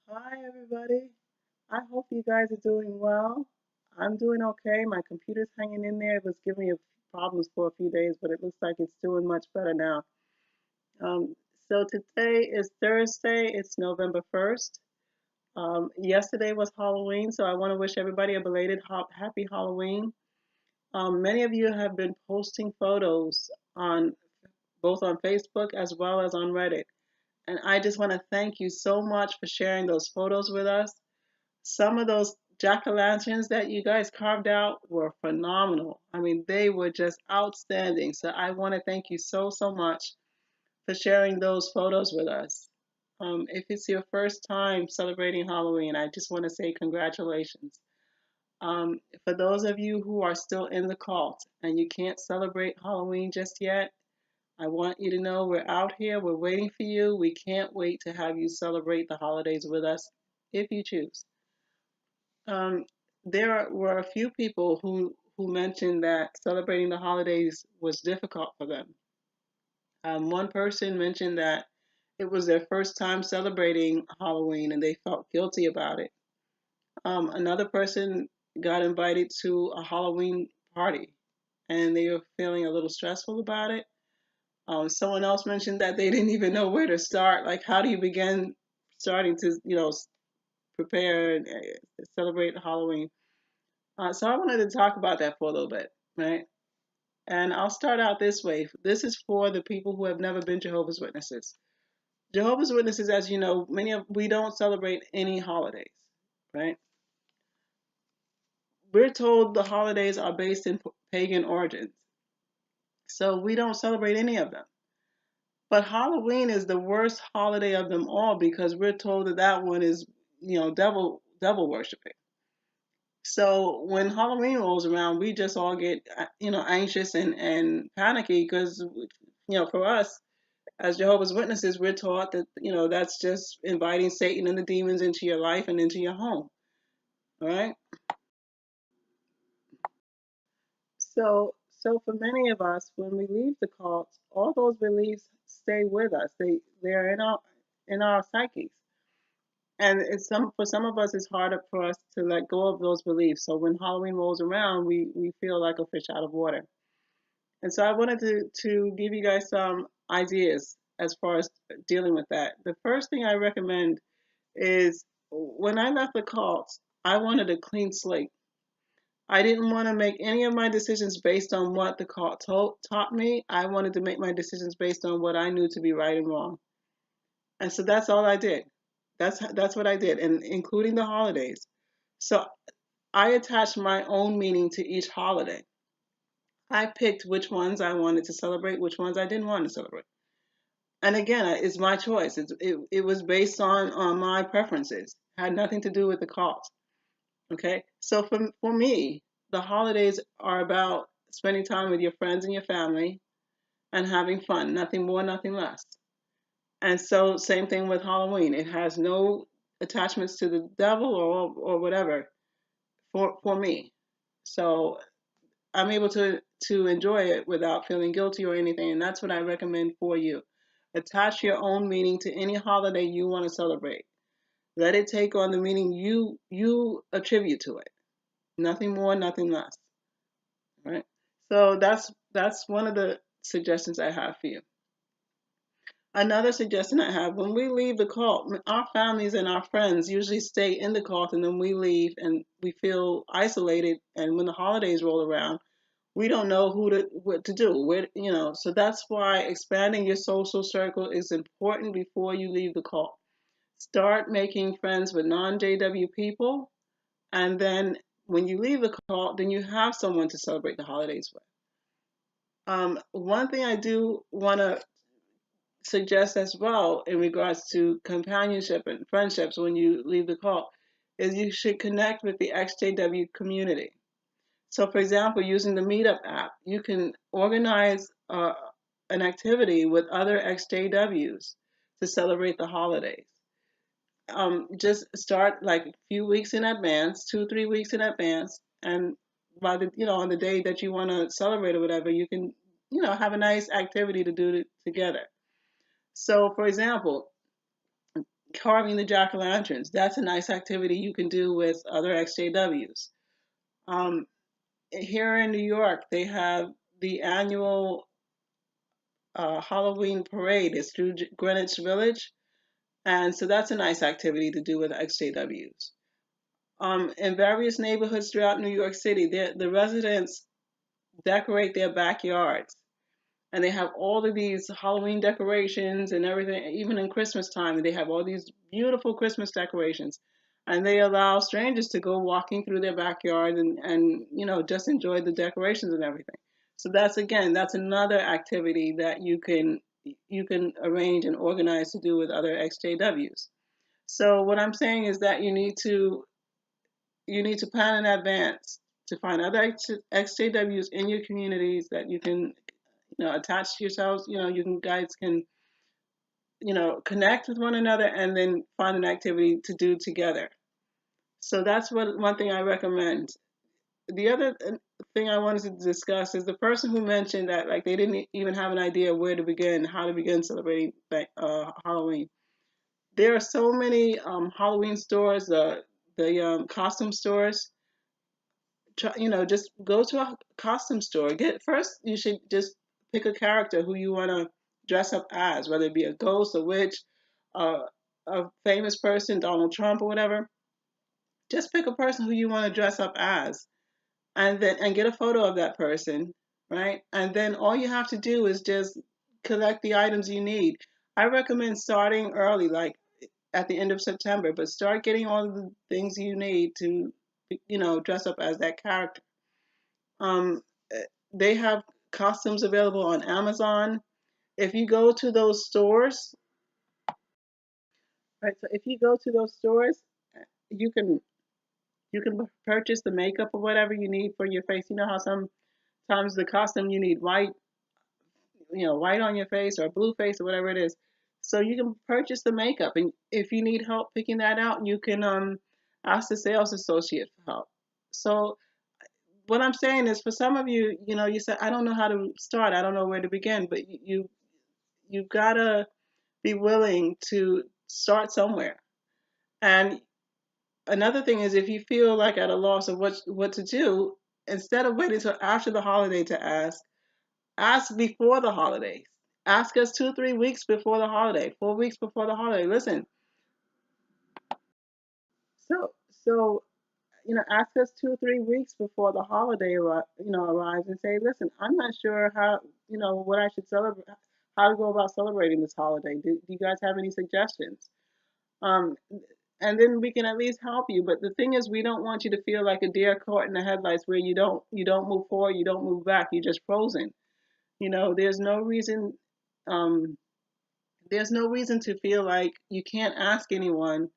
Hi, everybody. I hope you guys are doing well. I'm doing okay. My computer's hanging in there. It was giving me problems for a few days, but it looks like it's doing much better now. Um, so today is Thursday. It's November 1st. Yesterday was Halloween, so I want to wish everybody a belated happy Halloween. Many of you have been posting photos on both on Facebook as well as on Reddit. And I just want to thank you so much for sharing those photos with us. Some of those jack-o'-lanterns that you guys carved out were phenomenal. I mean, they were just outstanding. So I want to thank you so much for sharing those photos with us. If it's your first time celebrating Halloween, I just want to say congratulations. For those of you who are still in the cult and you can't celebrate Halloween just yet, I want you to know we're out here, we're waiting for you. We can't wait to have you celebrate the holidays with us if you choose. Um, there were a few people who mentioned that celebrating the holidays was difficult for them. One person mentioned that it was their first time celebrating Halloween and they felt guilty about it. Another person got invited to a Halloween party and they were feeling a little stressful about it. Someone else mentioned that they didn't even know where to start. Like, how do you begin starting to, prepare and celebrate Halloween? So I wanted to talk about that for a little bit, right? And I'll start out this way. This is for the people who have never been Jehovah's Witnesses. Jehovah's Witnesses, as you know, we don't celebrate any holidays, right? We're told the holidays are based in pagan origins, so we don't celebrate any of them. But Halloween is the worst holiday of them all because we're told that that one is, devil worshiping. So when Halloween rolls around, we just all get, anxious and panicky because, for us as Jehovah's Witnesses, we're taught that, that's just inviting Satan and the demons into your life and into your home. All right. So for many of us, when we leave the cult, all those beliefs stay with us. They're in our psyches. And for some of us, it's harder for us to let go of those beliefs. So when Halloween rolls around, we feel like a fish out of water. And so I wanted to give you guys some ideas as far as dealing with that. The first thing I recommend is when I left the cult, I wanted a clean slate. I didn't want to make any of my decisions based on what the cult taught me. I wanted to make my decisions based on what I knew to be right and wrong. And so that's all I did. That's what I did, and including the holidays. So I attached my own meaning to each holiday. I picked which ones I wanted to celebrate, which ones I didn't want to celebrate. And again, it's my choice. It was based on my preferences. It had nothing to do with the cause. Okay. So for me, the holidays are about spending time with your friends and your family and having fun. Nothing more, nothing less. And so same thing with Halloween. It has no attachments to the devil or whatever for me. So I'm able to enjoy it without feeling guilty or anything, and that's what I recommend for you. Attach your own meaning to any holiday you want to celebrate. Let it take on the meaning you attribute to it. Nothing more, nothing less. Right? So that's one of the suggestions I have for you. Another suggestion I have, when we leave the cult, our families and our friends usually stay in the cult and then we leave and we feel isolated, and when the holidays roll around, we don't know what to do. So that's why expanding your social circle is important before you leave the cult. Start making friends with non-JW people, and then when you leave the cult, then you have someone to celebrate the holidays with. One thing I do want to suggest as well in regards to companionship and friendships when you leave the cult is you should connect with the XJW community. So, for example, using the Meetup app, you can organize an activity with other XJWs to celebrate the holidays. Just start like a few weeks in advance, 2, 3 weeks in advance, and by the on the day that you want to celebrate or whatever, you can have a nice activity to do together. So, for example, carving the jack-o'-lanterns. That's a nice activity you can do with other XJWs. Um, Here in New York, they have the annual Halloween parade. It's through Greenwich Village, and so that's a nice activity to do with XJWs. In various neighborhoods throughout New York City, the residents decorate their backyards, and they have all of these Halloween decorations and everything. Even in Christmas time, they have all these beautiful Christmas decorations, and they allow strangers to go walking through their backyard and just enjoy the decorations and everything. So that's another activity that you can arrange and organize to do with other XJWs. So what I'm saying is that you need to plan in advance to find other XJWs in your communities that you can attach to yourselves. You guys can connect with one another and then find an activity to do together. So that's one thing I recommend. The other thing I wanted to discuss is the person who mentioned that like they didn't even have an idea where to begin, how to begin celebrating Halloween. There are so many Halloween stores, the costume stores. Just go to a costume store. You should just pick a character who you want to dress up as, whether it be a ghost, a witch, uh, a famous person, Donald Trump or whatever. Just pick a person who you want to dress up as, and get a photo of that person, right? And then all you have to do is just collect the items you need. I recommend starting early, like at the end of September, but start getting all of the things you need to, dress up as that character. Um, they have costumes available on Amazon. If you go to those stores, right? So if you go to those stores, you can you can purchase the makeup or whatever you need for your face. You know how sometimes the costume you need white, white on your face or blue face or whatever it is. So you can purchase the makeup, and if you need help picking that out, you can ask the sales associate for help. So what I'm saying is, for some of you, you said, I don't know how to start, I don't know where to begin, but you've gotta be willing to start somewhere. And another thing is, if you feel like at a loss of what to do, instead of waiting till after the holiday to ask before the holidays. Ask us 2, 3 weeks before the holiday, 4 weeks before the holiday. Listen, so ask us 2, 3 weeks before the holiday arrives and say, listen, I'm not sure how what I should celebrate, how to go about celebrating this holiday. Do you guys have any suggestions? Um, and then we can at least help you. But the thing is, we don't want you to feel like a deer caught in the headlights, where you don't move forward, you don't move back, you're just frozen. There's no reason. Um, there's no reason to feel like you can't ask anyone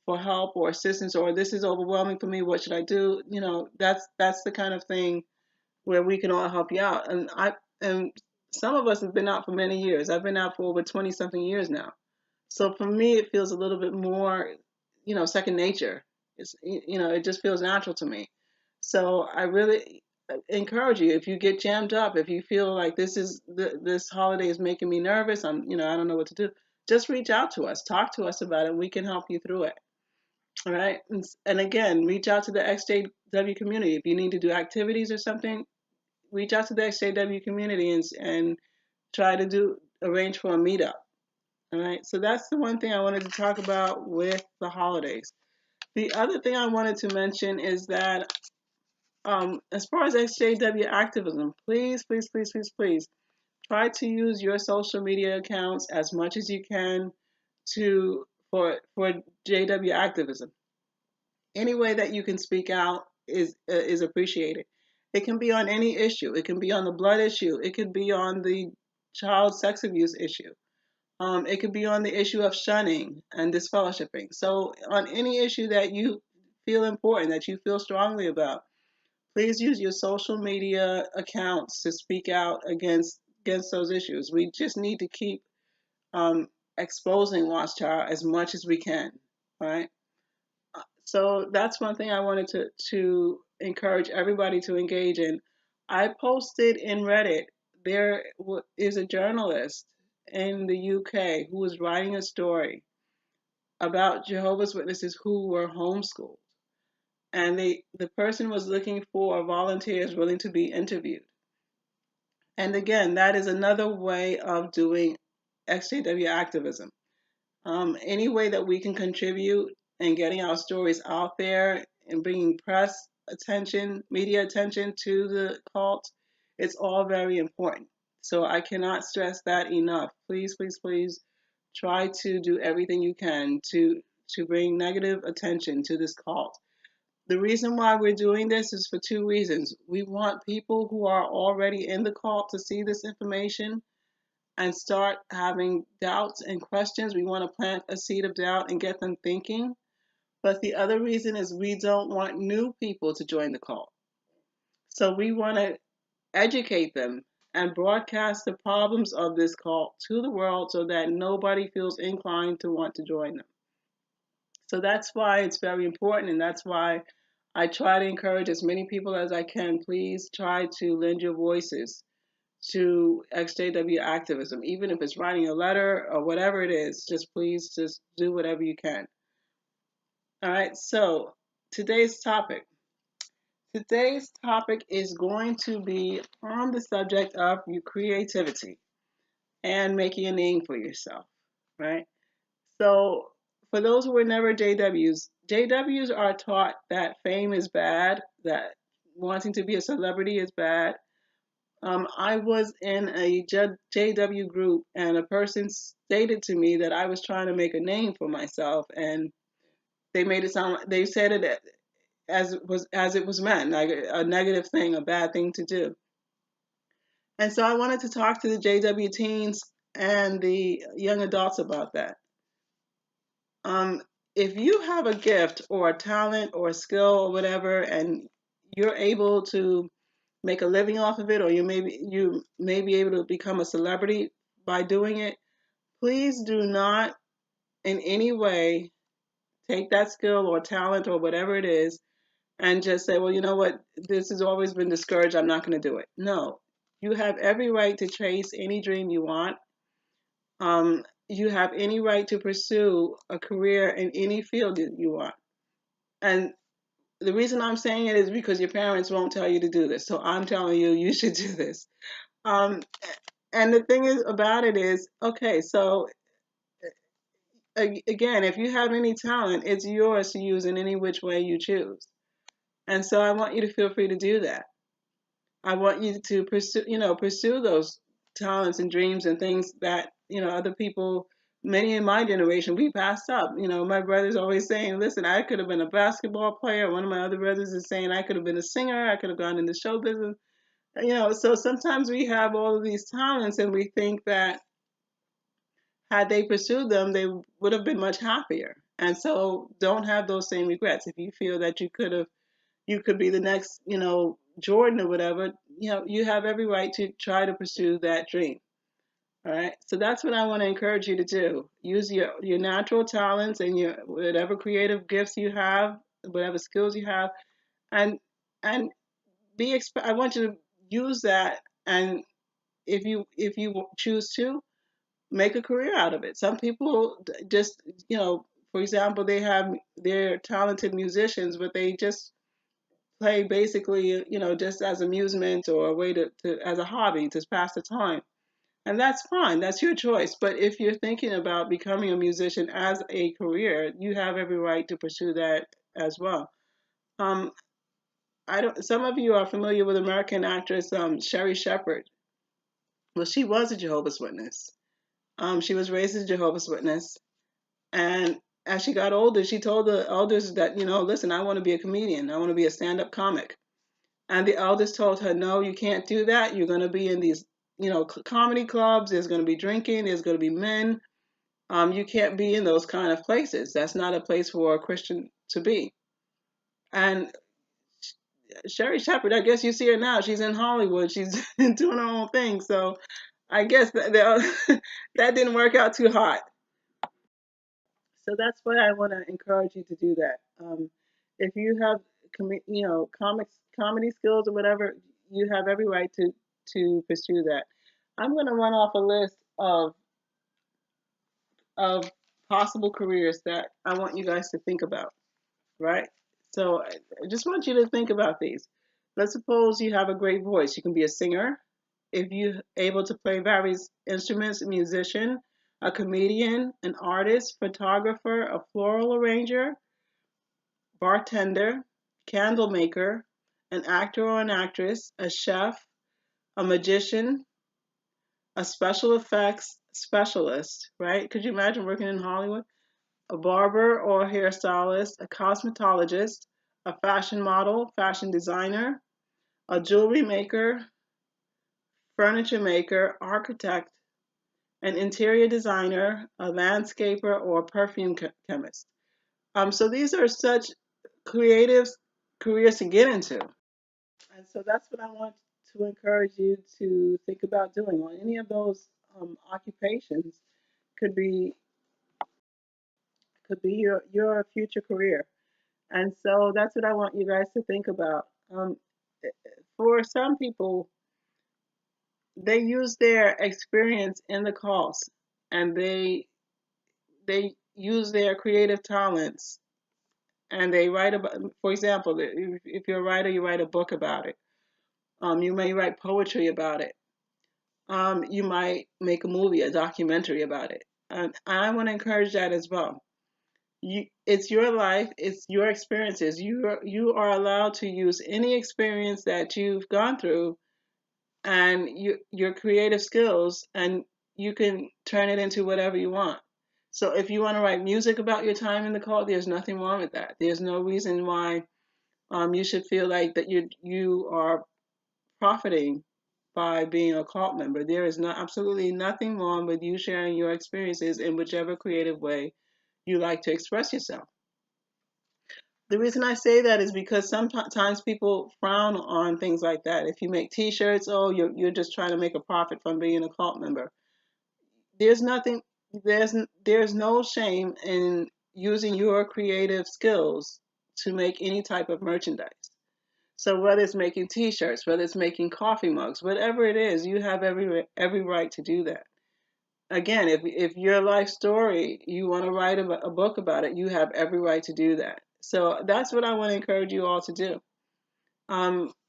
for help or assistance, or this is overwhelming for me, what should I do? That's the kind of thing where we can all help you out. And some of us have been out for many years. I've been out for over 20 something years now. So for me, it feels a little bit more, second nature. It just feels natural to me. So I really encourage you, if you get jammed up, if you feel like this holiday is making me nervous, I don't know what to do, just reach out to us, talk to us about it, and we can help you through it. All right. And again, reach out to the XJW community. If you need to do activities or something, reach out to the XJW community and try to arrange for a meetup. All right. So that's the one thing I wanted to talk about with the holidays. The other thing I wanted to mention is that as far as XJW activism, please, please, please, please, please try to use your social media accounts as much as you can for JW activism. Any way that you can speak out is appreciated. It can be on any issue. It can be on the blood issue. It could be on the child sex abuse issue. It could be on the issue of shunning and disfellowshipping. So on any issue that you feel important, that you feel strongly about, please use your social media accounts to speak out against those issues. We just need to keep exposing Watchtower as much as we can. All right. So that's one thing I wanted to encourage everybody to engage in. I posted in Reddit, there is a journalist in the UK who was writing a story, about Jehovah's Witnesses who were homeschooled, and the person was looking for volunteers willing to be interviewed. And again, that is another way of doing XJW activism. Any way that we can contribute in getting our stories out there and bringing press attention, media attention to the cult, it's all very important. So I cannot stress that enough. Please, please, please try to do everything you can to bring negative attention to this cult. The reason why we're doing this is for two reasons. We want people who are already in the cult to see this information and start having doubts and questions. We want to plant a seed of doubt and get them thinking. But the other reason is we don't want new people to join the cult. So we want to educate them and broadcast the problems of this cult to the world so that nobody feels inclined to want to join them. So that's why it's very important, and that's why I try to encourage as many people as I can. Please try to lend your voices to XJW activism, even if it's writing a letter or whatever it is. Just please, just do whatever you can. All right, so today's topic. Today's topic is going to be on the subject of your creativity and making a name for yourself, right? So for those who were never JWs, JWs are taught that fame is bad, that wanting to be a celebrity is bad. I was in a JW group, and a person stated to me that I was trying to make a name for myself, and they made it sound, they said it as it was meant, like a negative thing, a bad thing to do. And so I wanted to talk to the JW teens and the young adults about that. If you have a gift or a talent or a skill or whatever, and you're able to make a living off of it, or you may be able to become a celebrity by doing it, please do not in any way take that skill or talent or whatever it is and just say, well, you know what, this has always been discouraged, I'm not going to do it. No, you have every right to chase any dream you want. You have any right to pursue a career in any field that you want. And the reason I'm saying it is because your parents won't tell you to do this. So I'm telling you, you should do this. Um, and the thing is about it is, okay, so again, if you have any talent, it's yours to use in any which way you choose. And so I want you to feel free to do that. I want you to pursue those talents and dreams and things that, other people, many in my generation, we passed up. My brother's always saying, listen, I could have been a basketball player. One of my other brothers is saying I could have been a singer. I could have gone into show business. So sometimes we have all of these talents and we think that had they pursued them, they would have been much happier. And so don't have those same regrets. If you feel that you could be the next, Jordan or whatever, you have every right to try to pursue that dream. All right. So that's what I want to encourage you to do. Use your natural talents and your whatever creative gifts you have, whatever skills you have, and and I want you to use that, and if you choose to, make a career out of it. Some people just, for example, they're talented musicians, but they just play basically, just as amusement or a way to as a hobby to pass the time. And that's fine. That's your choice. But if you're thinking about becoming a musician as a career, you have every right to pursue that as well. Um, I don't. Some of you are familiar with American actress Sherry Shepherd. Well, she was a Jehovah's Witness. She was raised as a Jehovah's Witness, and as she got older, she told the elders that, listen, I want to be a comedian. I want to be a stand-up comic. And the elders told her, no, you can't do that. You're going to be in these, comedy clubs. There's going to be drinking. There's going to be men. You can't be in those kind of places. That's not a place for a Christian to be. And Sherry Shepherd, I guess you see her now. She's in Hollywood. She's doing her own thing. So I guess that didn't work out too hot. So that's why I want to encourage you to do that. If you have, comedy skills or whatever, you have every right to pursue that. I'm going to run off a list of possible careers that I want you guys to think about, right? So I just want you to think about these. Let's suppose you have a great voice. You can be a singer. If you're able to play various instruments, a musician, a comedian, an artist, photographer, a floral arranger, bartender, candle maker, an actor or an actress, a chef, a magician, a special effects specialist, right? Could you imagine working in Hollywood? A barber or a hairstylist, a cosmetologist, a fashion model, fashion designer, a jewelry maker, furniture maker, architect, an interior designer, a landscaper, or a perfume chemist. So these are such creative careers to get into. And so that's what I want to encourage you to think about doing on any of those occupations could be your future career. And so that's what I want you guys to think about. Um, for some people, they use their experience in the course, and they use their creative talents, and they write about. For example, if you're a writer, you write a book about it. You may write poetry about it. You might make a movie, a documentary about it. And I want to encourage that as well. It's your life, it's your experiences. You are allowed to use any experience that you've gone through and your creative skills, and you can turn it into whatever you want. So if you want to write music about your time in the cult, there's nothing wrong with that. There's no reason why you should feel like that you are profiting by being a cult member. There is absolutely nothing wrong with you sharing your experiences in whichever creative way you like to express yourself. The reason I say that is because sometimes people frown on things like that. If you make T-shirts, oh, you're just trying to make a profit from being a cult member. There's nothing. There's no shame in using your creative skills to make any type of merchandise. So whether it's making T-shirts, whether it's making coffee mugs, whatever it is, you have every right to do that. Again, if your life story, you want to write a book about it, you have every right to do that. So that's what I want to encourage you all to do.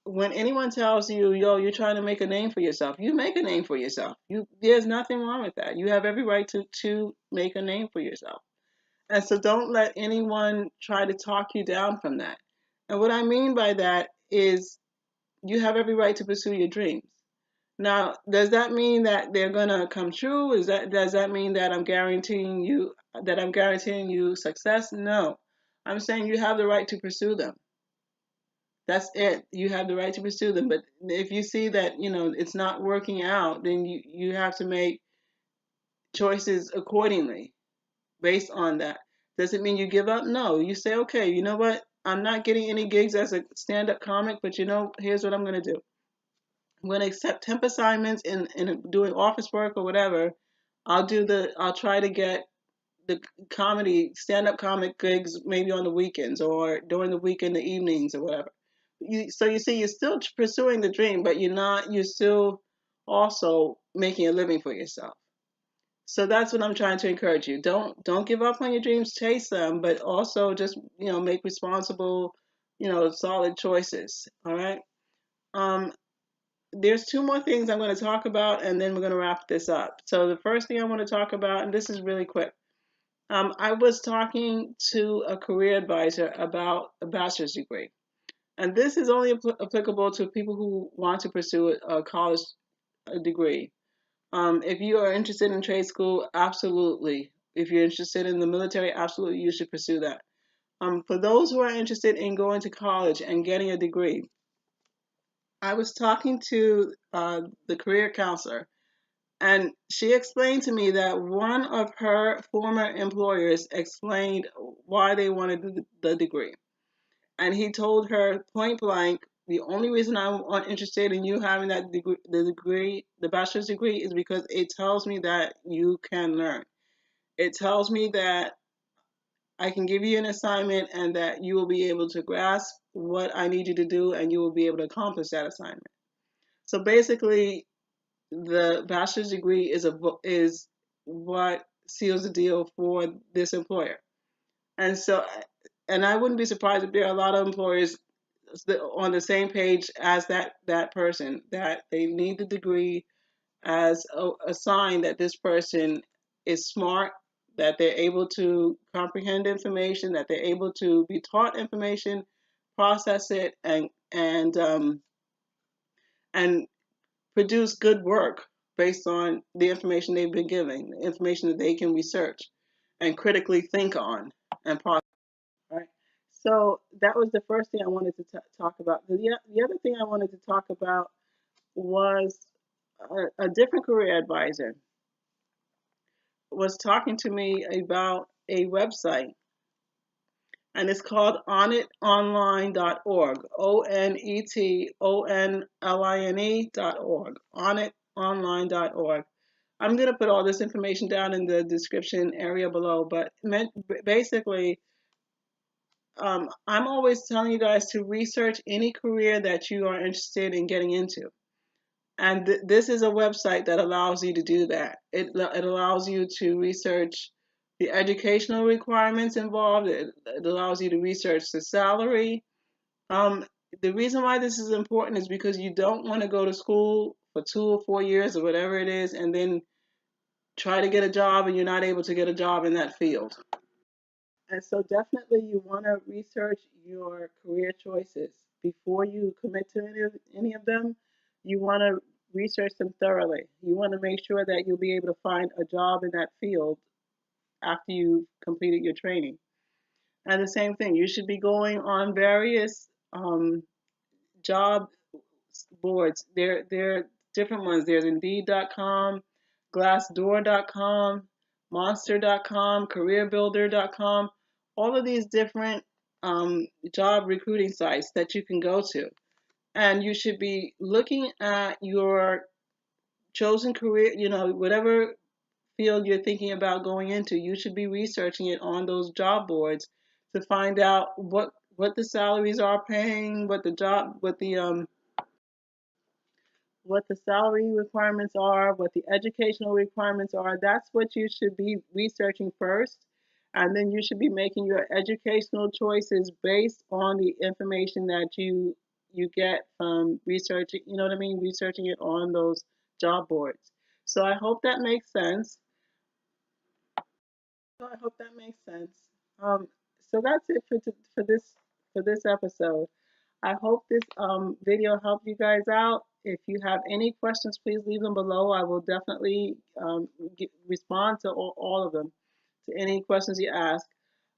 When anyone tells you, yo, you're trying to make a name for yourself, you make a name for yourself. There's nothing wrong with that. You have every right to make a name for yourself. And so don't let anyone try to talk you down from that. And what I mean by that is you have every right to pursue your dreams. Now, does that mean that they're gonna come true? Does that mean that I'm guaranteeing you success? No. I'm saying you have the right to pursue them. That's it. You have the right to pursue them. But if you see that, it's not working out, then you have to make choices accordingly based on that. Does it mean you give up? No. You say, okay, you know what? I'm not getting any gigs as a stand-up comic, but here's what I'm gonna do. I'm going to accept temp assignments in doing office work or whatever. I'll try to get the comedy, stand-up comic gigs maybe on the weekends or during the week in the evenings or whatever. So you see, you're still pursuing the dream, but you're still also making a living for yourself. So that's what I'm trying to encourage you. Don't give up on your dreams, chase them, but also just, make responsible, solid choices. All right. Um, there's two more things I'm going to talk about, and then we're going to wrap this up. So the first thing I want to talk about, and this is really quick. I was talking to a career advisor about a bachelor's degree, and this is only applicable to people who want to pursue a college degree. If you are interested in trade school, absolutely. If you're interested in the military, absolutely, you should pursue that. For those who are interested in going to college and getting a degree, I was talking to the career counselor, and she explained to me that one of her former employers explained why they wanted the degree. And he told her point blank, the only reason I'm interested in you having that degree, the bachelor's degree, is because it tells me that you can learn. It tells me that I can give you an assignment and that you will be able to grasp what I need you to do and you will be able to accomplish that assignment. So basically, the bachelor's degree is what seals the deal for this employer. And so, and I wouldn't be surprised if there are a lot of employers on the same page as that person, that they need the degree as a sign that this person is smart, that they're able to comprehend information, that they're able to be taught information, process it, and produce good work based on the information they've been given, the information that they can research and critically think on and process. Right. So that was the first thing I wanted to talk about. The other thing I wanted to talk about was a different career advisor was talking to me about a website, and it's called onetonline.org, onetonline.org, onetonline.org. I'm going to put all this information down in the description area below, but basically, I'm always telling you guys to research any career that you are interested in getting into. And this is a website that allows you to do that. It allows you to research the educational requirements involved. It allows you to research the salary. The reason why this is important is because you don't want to go to school for 2 or 4 years or whatever it is, and then try to get a job and you're not able to get a job in that field. And so definitely you want to research your career choices before you commit to any of them. You want to research them thoroughly. You want to make sure that you'll be able to find a job in that field after you've completed your training. And the same thing, you should be going on various job boards. There are different ones. There's Indeed.com, Glassdoor.com, Monster.com, CareerBuilder.com, all of these different job recruiting sites that you can go to. And you should be looking at your chosen career, whatever field you're thinking about going into, you should be researching it on those job boards to find out what the salaries are paying, what the salary requirements are, what the educational requirements are. That's what you should be researching first. And then you should be making your educational choices based on the information that you get from researching, you know what I mean, researching it on those job boards. So I hope that makes sense. So I hope that makes sense. Um, so that's it for this episode. I hope this video helped you guys out. If you have any questions, please leave them below. I will definitely respond to all of them, to any questions you ask.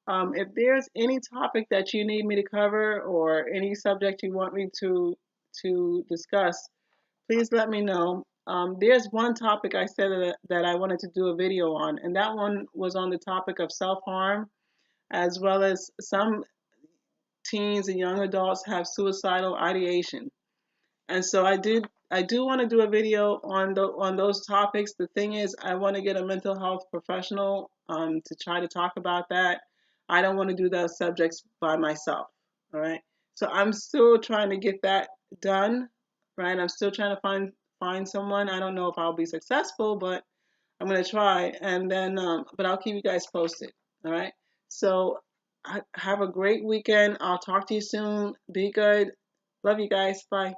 If there's any topic that you need me to cover or any subject you want me to discuss, please let me know. There's one topic I said that I wanted to do a video on, and that one was on the topic of self-harm, as well as some teens and young adults have suicidal ideation. And so I do want to do a video on those topics. The thing is, I want to get a mental health professional to try to talk about that. I don't want to do those subjects by myself. All right. So I'm still trying to get that done. Right. I'm still trying to find someone. I don't know if I'll be successful, but I'm gonna try. And then, but I'll keep you guys posted. All right. So have a great weekend. I'll talk to you soon. Be good. Love you guys. Bye.